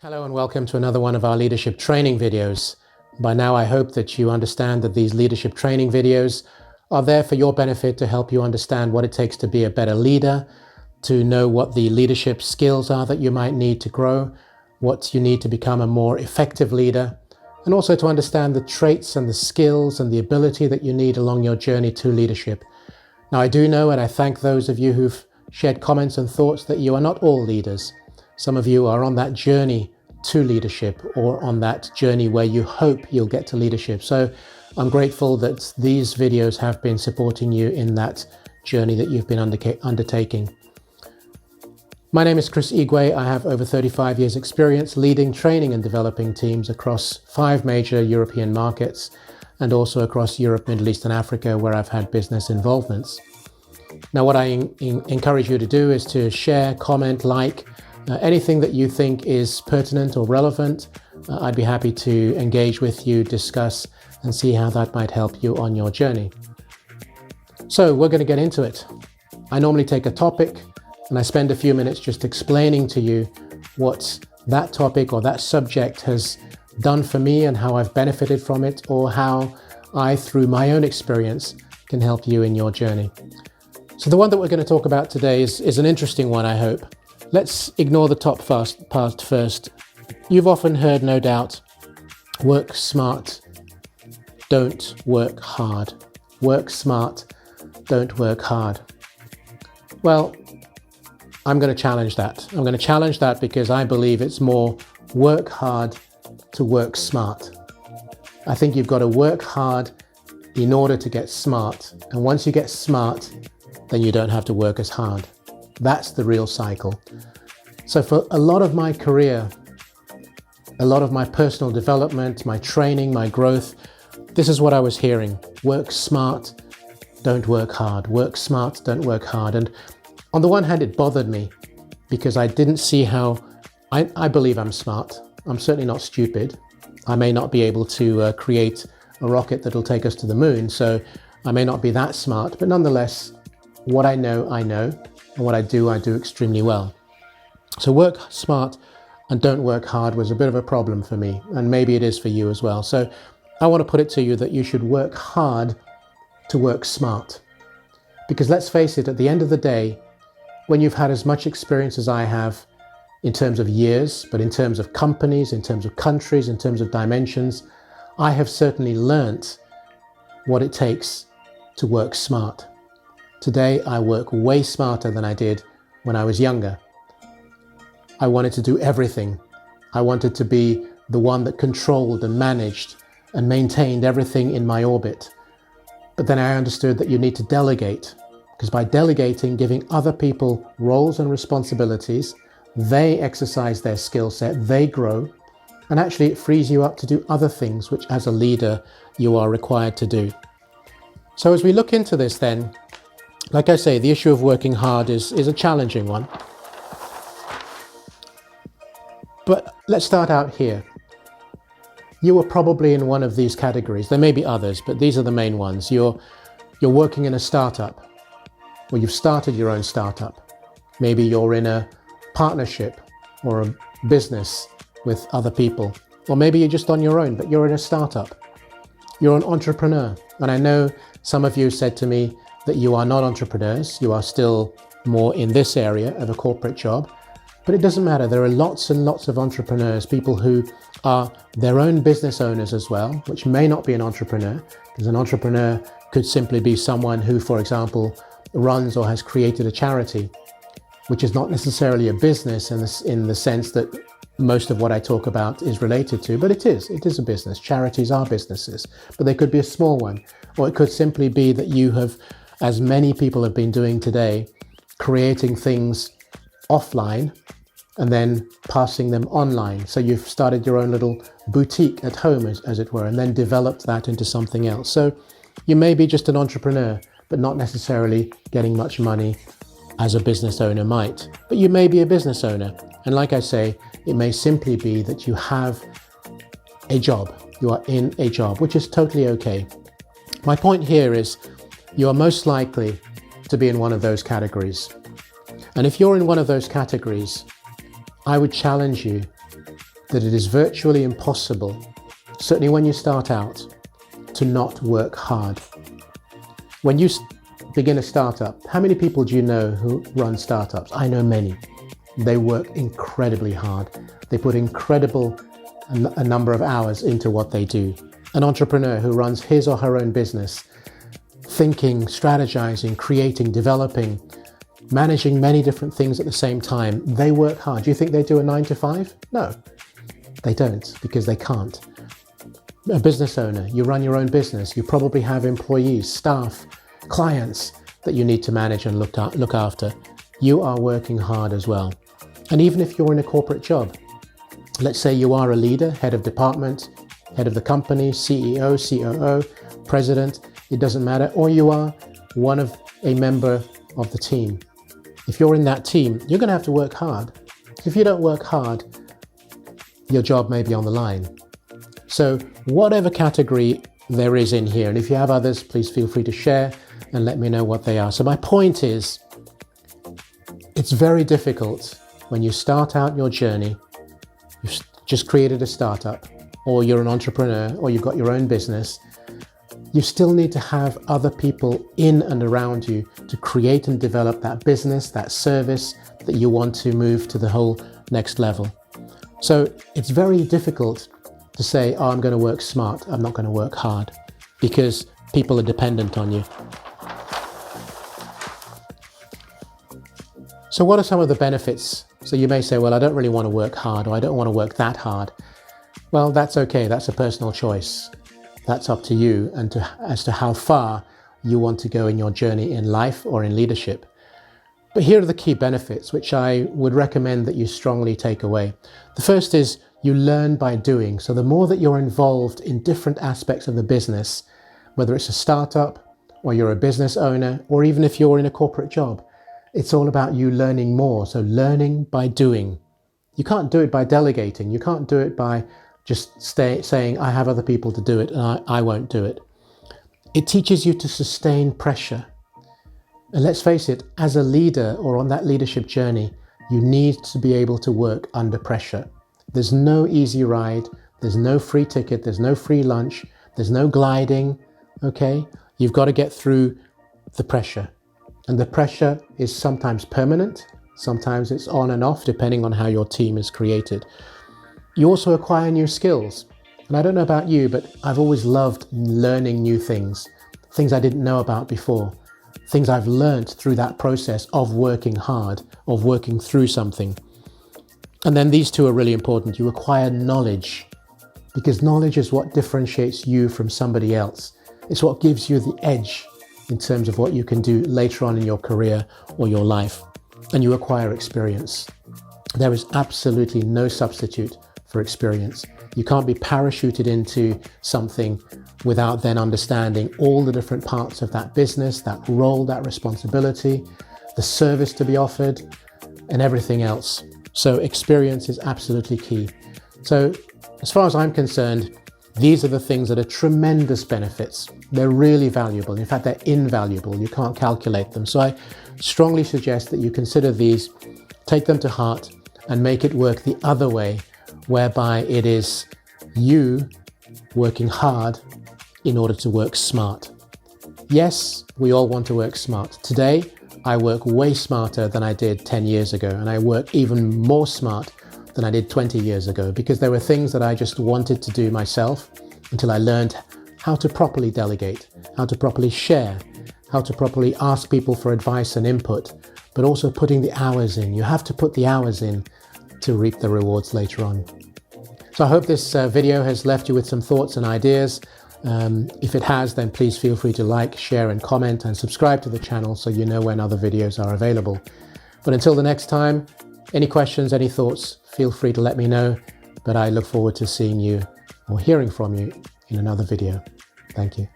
Hello and welcome to another one of our leadership training videos. By now I hope that you understand that these leadership training videos are there for your benefit to help you understand what it takes to be a better leader, to know what the leadership skills are that you might need to grow, what you need to become a more effective leader, and also to understand the traits and the skills and the ability that you need along your journey to leadership. Now I do know, and I thank those of you who've shared comments and thoughts, that you are not all leaders. Some of you are on that journey to leadership, or on that journey where you hope you'll get to leadership. So I'm grateful that these videos have been supporting you in that journey that you've been undertaking. My name is Chris Igwe. I have over 35 years experience leading, training and developing teams across 5 major European markets and also across Europe, Middle East and Africa, where I've had business involvements. Now what I encourage you to do is to share, comment, like, anything that you think is pertinent or relevant. I'd be happy to engage with you, discuss, and see how that might help you on your journey. So we're going to get into it. I normally take a topic and I spend a few minutes just explaining to you what that topic or that subject has done for me and how I've benefited from it, or how I, through my own experience, can help you in your journey. So the one that we're going to talk about today is an interesting one, I hope. Let's ignore the top part first. You've often heard, no doubt, work smart, don't work hard. Work smart, don't work hard. Well, I'm going to challenge that. I'm going to challenge that because I believe it's more work hard to work smart. I think you've got to work hard in order to get smart. And once you get smart, then you don't have to work as hard. That's the real cycle. So for a lot of my career, a lot of my personal development, my training, my growth, this is what I was hearing. Work smart, don't work hard. Work smart, don't work hard. And on the one hand, it bothered me because I didn't see how, I believe I'm smart. I'm certainly not stupid. I may not be able to create a rocket that'll take us to the moon, so I may not be that smart, but nonetheless, what I know, and what I do extremely well. So work smart and don't work hard was a bit of a problem for me, and maybe it is for you as well. So I want to put it to you that you should work hard to work smart. Because let's face it, at the end of the day, when you've had as much experience as I have in terms of years, but in terms of companies, in terms of countries, in terms of dimensions, I have certainly learnt what it takes to work smart. Today, I work way smarter than I did when I was younger. I wanted to do everything. I wanted to be the one that controlled and managed and maintained everything in my orbit. But then I understood that you need to delegate, because by delegating, giving other people roles and responsibilities, they exercise their skill set, they grow, and actually it frees you up to do other things which as a leader you are required to do. So as we look into this then, like I say, the issue of working hard is a challenging one. But let's start out here. You are probably in one of these categories. There may be others, but these are the main ones. You're working in a startup, or you've started your own startup. Maybe you're in a partnership or a business with other people, or maybe you're just on your own, but you're in a startup. You're an entrepreneur. And I know some of you said to me that you are not entrepreneurs. You are still more in this area of a corporate job. But it doesn't matter. There are lots and lots of entrepreneurs, people who are their own business owners as well, which may not be an entrepreneur, because an entrepreneur could simply be someone who, for example, runs or has created a charity, which is not necessarily a business in the sense that most of what I talk about is related to, but it is a business. Charities are businesses, but they could be a small one, or it could simply be that you have, as many people have been doing today, creating things offline and then passing them online. So you've started your own little boutique at home, as it were, and then developed that into something else. So you may be just an entrepreneur, but not necessarily getting much money as a business owner might. But you may be a business owner. And like I say, it may simply be that you have a job. You are in a job, which is totally okay. My point here is you are most likely to be in one of those categories. And if you're in one of those categories, I would challenge you that it is virtually impossible, certainly when you start out, to not work hard. When you begin a startup, how many people do you know who run startups? I know many. They work incredibly hard. They put a number of hours into what they do. An entrepreneur who runs his or her own business, thinking, strategizing, creating, developing, managing many different things at the same time, they work hard. Do you think they do a 9 to 5? No, they don't, because they can't. A business owner, you run your own business, you probably have employees, staff, clients that you need to manage and look after. You are working hard as well. And even if you're in a corporate job, let's say you are a leader, head of department, head of the company, CEO, COO, president, it doesn't matter, or you are a member of the team. If you're in that team, you're going to have to work hard. If you don't work hard, your job may be on the line. So whatever category there is in here, and if you have others, please feel free to share and let me know what they are. So my point is, it's very difficult when you start out your journey, you've just created a startup, or you're an entrepreneur, or you've got your own business, you still need to have other people in and around you to create and develop that business, that service that you want to move to the whole next level. So it's very difficult to say, oh, I'm going to work smart, I'm not going to work hard, because people are dependent on you. So what are some of the benefits? So you may say, well, I don't really want to work hard, or I don't want to work that hard. Well, that's okay. That's a personal choice. That's up to you and as to how far you want to go in your journey in life or in leadership. But here are the key benefits, which I would recommend that you strongly take away. The first is you learn by doing. So the more that you're involved in different aspects of the business, whether it's a startup or you're a business owner, or even if you're in a corporate job, it's all about you learning more. So learning by doing. You can't do it by delegating. You can't do it by just saying, I have other people to do it and I won't do it. It teaches you to sustain pressure. And let's face it, as a leader or on that leadership journey, you need to be able to work under pressure. There's no easy ride. There's no free ticket. There's no free lunch. There's no gliding. Okay? You've got to get through the pressure. And the pressure is sometimes permanent. Sometimes it's on and off, depending on how your team is created. You also acquire new skills. And I don't know about you, but I've always loved learning new things I didn't know about before, things I've learned through that process of working hard, of working through something. And then these two are really important. You acquire knowledge, because knowledge is what differentiates you from somebody else. It's what gives you the edge in terms of what you can do later on in your career or your life. And you acquire experience. There is absolutely no substitute for experience. You can't be parachuted into something without then understanding all the different parts of that business, that role, that responsibility, the service to be offered, and everything else. So experience is absolutely key. So as far as I'm concerned, these are the things that are tremendous benefits. They're really valuable. In fact, they're invaluable. You can't calculate them. So I strongly suggest that you consider these, take them to heart, and make it work the other way, whereby it is you working hard in order to work smart. Yes, we all want to work smart. Today, I work way smarter than I did 10 years ago, and I work even more smart than I did 20 years ago, because there were things that I just wanted to do myself until I learned how to properly delegate, how to properly share, how to properly ask people for advice and input, but also putting the hours in. You have to put the hours in to reap the rewards later on. So I hope this video has left you with some thoughts and ideas. If it has, then please feel free to like, share and comment and subscribe to the channel so you know when other videos are available. But until the next time, any questions, any thoughts, feel free to let me know. But I look forward to seeing you or hearing from you in another video. Thank you.